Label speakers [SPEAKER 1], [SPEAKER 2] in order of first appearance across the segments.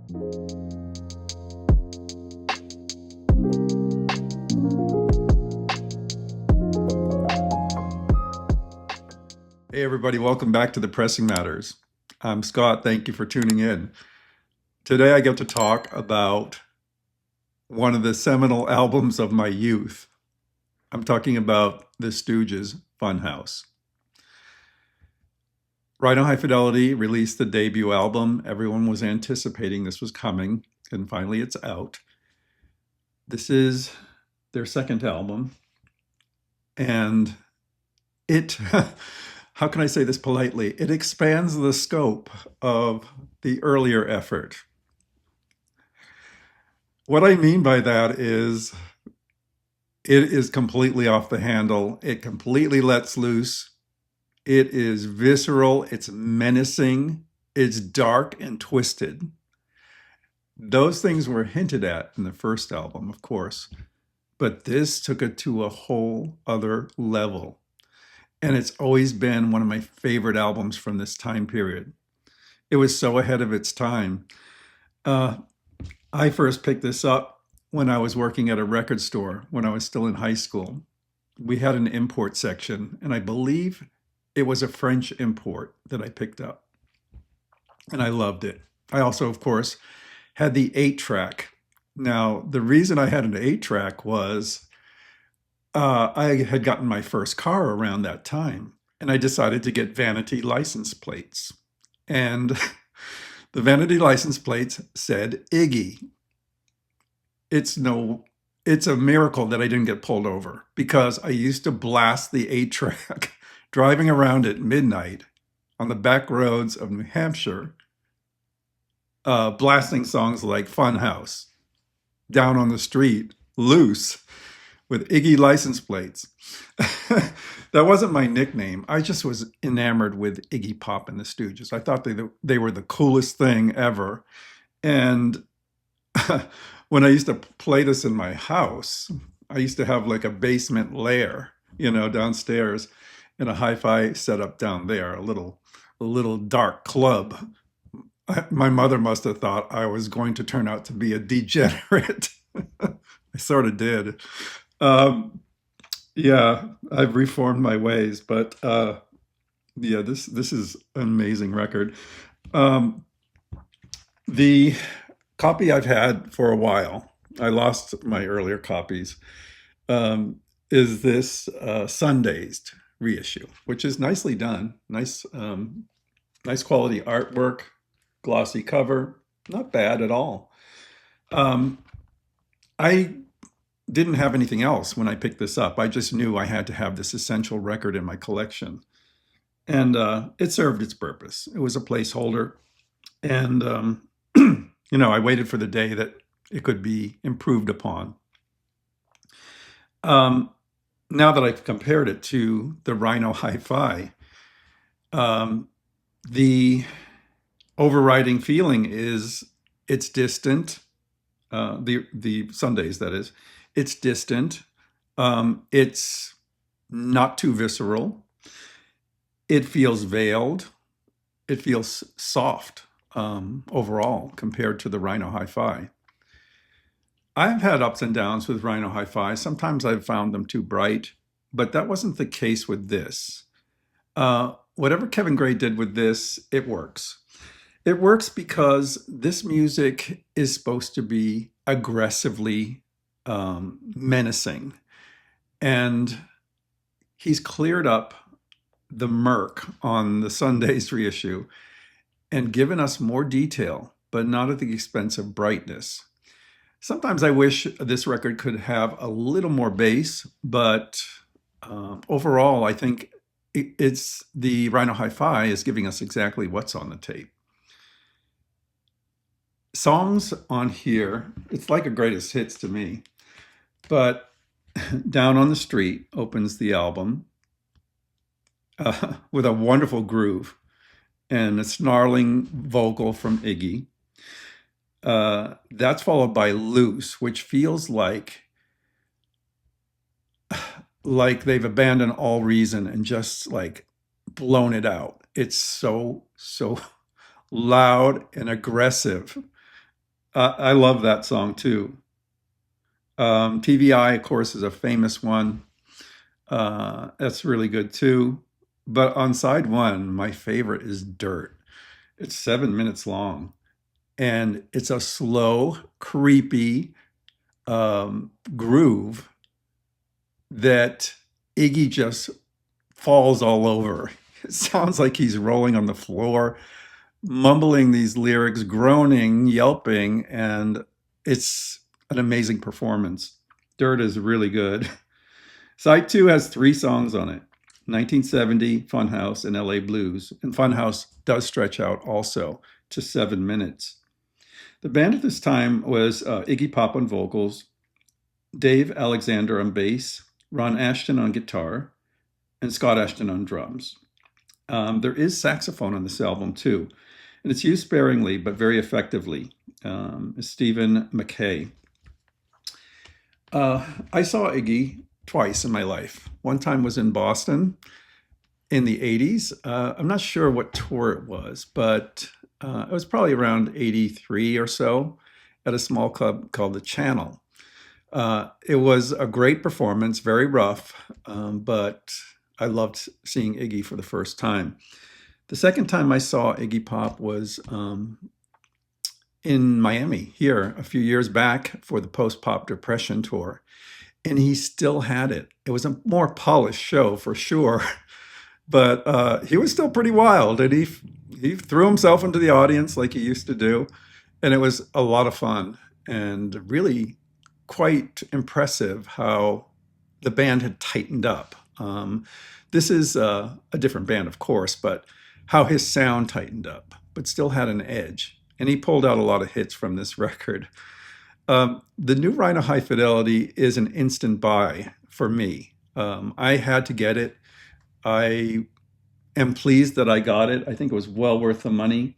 [SPEAKER 1] Hey everybody, welcome back to the Pressing Matters. I'm Scott, thank you for tuning in. Today I get to talk about one of the seminal albums of my youth. I'm talking about the Stooges' Funhouse. Rhino High-Fidelity released the debut album. Everyone was anticipating this was coming, and finally it's out. This is their second album, and it... how can I say this politely? It expands the scope of the earlier effort. What I mean by that is it is completely off the handle. It completely lets loose. It is visceral. It's menacing. It's dark and twisted. Those things were hinted at in the first album, of course, but this took it to a whole other level. And it's always been one of my favorite albums from this time period. It was so ahead of its time. I first picked this up when I was working at a record store when I was still in high school. We had an import section, and I believe it was a French import that I picked up. And I loved it. I also, of course, had the 8-track. Now, the reason I had an 8-track was I had gotten my first car around that time, and I decided to get vanity license plates. And the vanity license plates said Iggy. It's a miracle that I didn't get pulled over, because I used to blast the 8-track driving around at midnight on the back roads of New Hampshire, blasting songs like Funhouse, Down on the Street, Loose, with Iggy license plates. That wasn't my nickname. I just was enamored with Iggy Pop and the Stooges. I thought they were the coolest thing ever. And when I used to play this in my house, I used to have like a basement lair, downstairs, and a hi-fi setup down there, a little dark club. My mother must have thought I was going to turn out to be a degenerate. I sort of did. Yeah, I've reformed my ways, but yeah, this is an amazing record. The copy I've had for a while, I lost my earlier copies, is this Sundazed reissue, which is nicely done. Nice quality artwork, glossy cover, not bad at all. I didn't have anything else when I picked this up. I just knew I had to have this essential record in my collection. And it served its purpose. It was a placeholder. And, I waited for the day that it could be improved upon. Now that I've compared it to the Rhino Hi-Fi, the overriding feeling is it's distant. The Sundazed, that is. It's distant. It's not too visceral. It feels veiled. It feels soft overall compared to the Rhino Hi-Fi. I've had ups and downs with Rhino Hi-Fi. Sometimes I've found them too bright, but that wasn't the case with this. Whatever Kevin Gray did with this, it works. It works because this music is supposed to be aggressively menacing. And he's cleared up the murk on the Sundazed reissue and given us more detail, but not at the expense of brightness. Sometimes I wish this record could have a little more bass, but overall, I think it's the Rhino Hi-Fi is giving us exactly what's on the tape. Songs on here, it's like a greatest hits to me, but Down on the Street opens the album with a wonderful groove and a snarling vocal from Iggy. That's followed by Loose, which feels like they've abandoned all reason and just like blown it out. It's so loud and aggressive. I love that song too. TVI, of course, is a famous one. That's really good too. But on side one, my favorite is Dirt. It's 7 minutes long, and it's a slow, creepy groove that Iggy just falls all over. It sounds like he's rolling on the floor, mumbling these lyrics, groaning, yelping, and it's an amazing performance. Dirt is really good. Side two has 3 songs on it: 1970, Funhouse, and LA Blues. And Funhouse does stretch out also to 7 minutes. The band at this time was Iggy Pop on vocals, Dave Alexander on bass, Ron Ashton on guitar, and Scott Ashton on drums. There is saxophone on this album too, and it's used sparingly but very effectively. Stephen McKay. I saw Iggy twice in my life. One time was in Boston in the 80s. I'm not sure what tour it was, but it was probably around 83 or so at a small club called The Channel. It was a great performance, very rough, but I loved seeing Iggy for the first time. The second time I saw Iggy Pop was in Miami here a few years back for the Post-Pop Depression tour, and he still had it. It was a more polished show for sure, but he was still pretty wild, and he threw himself into the audience like he used to do, and it was a lot of fun and really quite impressive how the band had tightened up. This is a different band, of course, but how his sound tightened up, but still had an edge. And he pulled out a lot of hits from this record. The new Rhino High-Fidelity is an instant buy for me. I had to get it. I am pleased that I got it. I think it was well worth the money.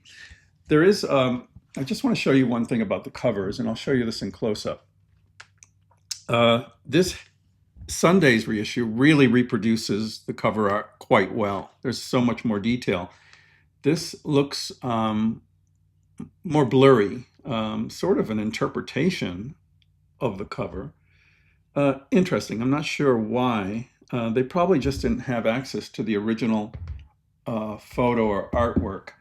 [SPEAKER 1] There is, I just want to show you one thing about the covers, and I'll show you this in close-up. This Sundazed reissue really reproduces the cover art quite well. There's so much more detail. This looks more blurry, sort of an interpretation of the cover. Interesting. I'm not sure why. They probably just didn't have access to the original photo or artwork.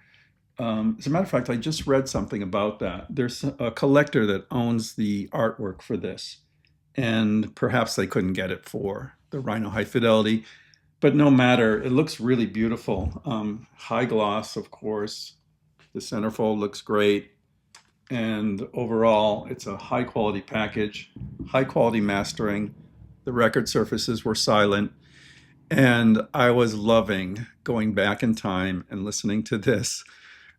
[SPEAKER 1] As a matter of fact, I just read something about that. There's a collector that owns the artwork for this, and perhaps they couldn't get it for the Rhino High-Fidelity. But no matter, it looks really beautiful. High gloss, of course. The centerfold looks great. And overall, it's a high quality package, high quality mastering. The record surfaces were silent. And I was loving going back in time and listening to this,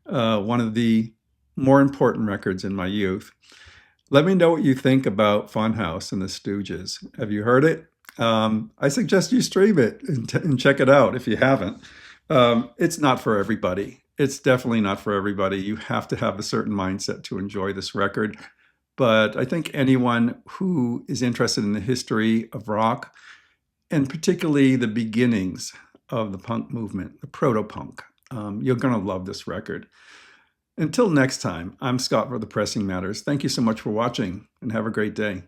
[SPEAKER 1] one of the more important records in my youth. Let me know what you think about Funhouse and the Stooges. Have you heard it? I suggest you stream it and check it out if you haven't. It's not for everybody. It's definitely not for everybody. You have to have a certain mindset to enjoy this record. But I think anyone who is interested in the history of rock, and particularly the beginnings of the punk movement, the Protopunk, you're going to love this record. Until next time, I'm Scott for The Pressing Matters. Thank you so much for watching, and have a great day.